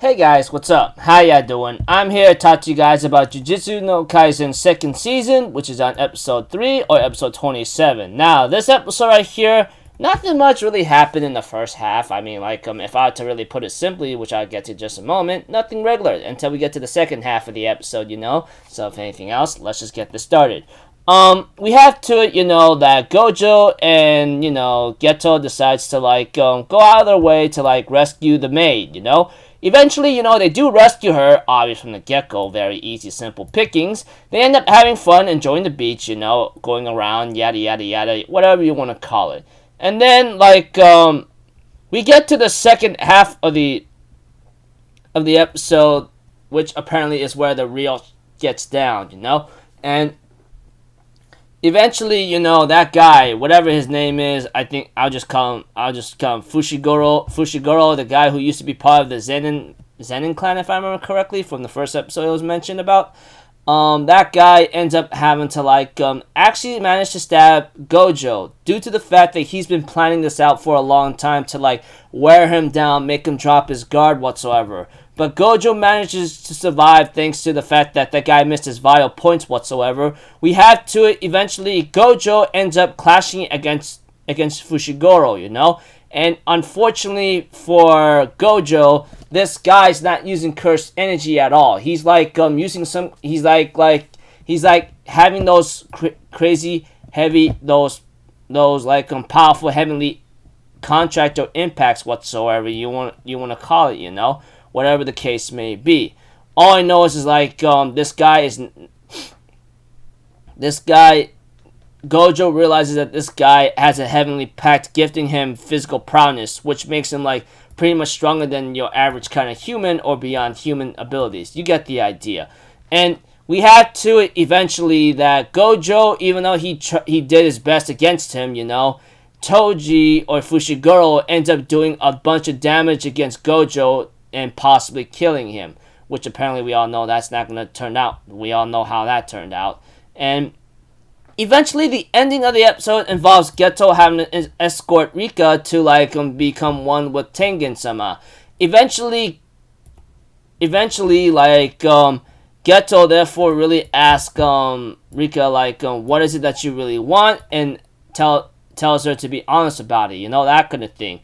Hey guys, what's up? How ya doing? I'm here to talk to you guys about Jujutsu Kaisen second season, which is on episode 3 or episode 27. Now, this episode right here, nothing much really happened in the first half. I mean, if I had to really put it simply, which I'll get to in just a moment, nothing regular until we get to the second half of the episode, So if anything else, let's just get this started. We have to it, that Gojo and, Geto decides to, go out of their way to, rescue the maid, Eventually, they do rescue her, obviously from the get-go, very easy, simple pickings. They end up having fun, enjoying the beach, going around, yada, yada, yada, whatever you want to call it. And then, we get to the second half of the episode, which apparently is where the real gets down, And eventually, that guy, whatever his name is, I think I'll just call him Fushiguro, the guy who used to be part of the Zenin clan, if I remember correctly, from the first episode it was mentioned about. That guy ends up having to, actually manage to stab Gojo due to the fact that he's been planning this out for a long time to, wear him down, make him drop his guard whatsoever. But Gojo manages to survive thanks to the fact that that guy missed his vital points whatsoever. We have to it eventually. Gojo ends up clashing against Fushiguro, And unfortunately for Gojo, this guy's not using cursed energy at all. He's using some. He's having those crazy heavy those powerful heavenly contract or impacts whatsoever you want to call it, Whatever the case may be. All I know is this guy, Gojo realizes that this guy has a heavenly pact gifting him physical prowess, which makes him pretty much stronger than your average kind of human or beyond human abilities. You get the idea. And we had to it eventually that Gojo, even though he did his best against him, Toji or Fushiguro ends up doing a bunch of damage against Gojo and possibly killing him, which apparently we all know that's not going to turn out. We all know how that turned out. And eventually the ending of the episode involves Geto having to escort Rika to become one with Tengen-sama. Eventually Geto therefore really asks Rika what is it that you really want, and tells her to be honest about it, that kind of thing.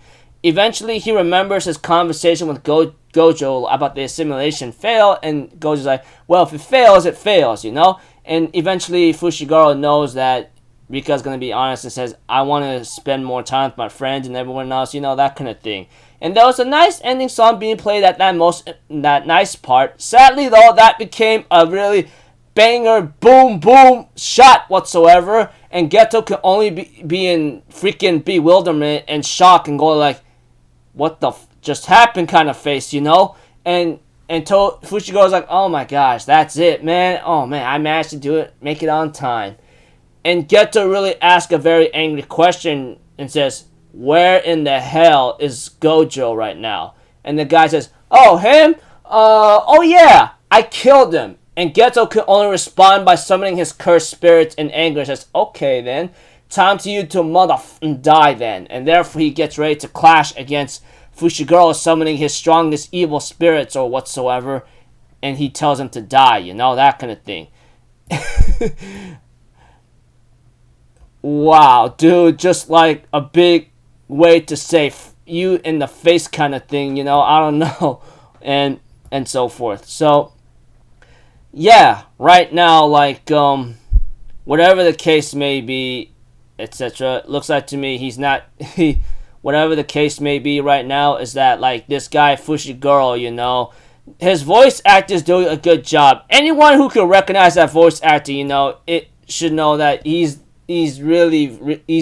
Eventually, he remembers his conversation with Gojo about the assimilation fail, and Gojo's like, well, if it fails, it fails, And eventually, Fushiguro knows that Rika's going to be honest and says, I want to spend more time with my friends and everyone else, that kind of thing. And there was a nice ending song being played at that nice part. Sadly, though, that became a really banger, boom, boom, shot whatsoever, and Geto could only be in freaking bewilderment and shock and go what the just happened kind of face, And Fushigoro's like, oh my gosh, that's it, man. Oh man, I managed to do it, make it on time. And Geto really asks a very angry question and says, where in the hell is Gojo right now? And the guy says, oh, him? Oh yeah, I killed him. And Geto could only respond by summoning his cursed spirits in anger and says, okay then, time to you to die then. And therefore he gets ready to clash against Fushiguro, summoning his strongest evil spirits or whatsoever. And he tells him to die, that kind of thing. Wow, dude, just like a big way to say you in the face kind of thing, I don't know. And so forth. So yeah, right now, whatever the case may be, etc. Looks like to me he's not. Whatever the case may be right now is that this guy Fushiguro, his voice actor is doing a good job. Anyone who can recognize that voice actor, it should know that he's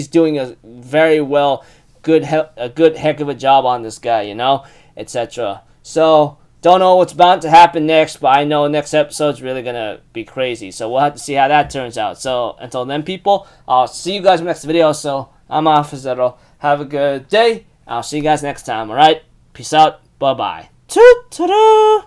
doing a very well, a good heck of a job on this guy, etc. So. Don't know what's about to happen next, but I know next episode's really going to be crazy. So we'll have to see how that turns out. So until then, people, I'll see you guys in the next video. So I'm Officer. Have a good day. I'll see you guys next time, alright? Peace out. Bye-bye. Toot-toot-toot.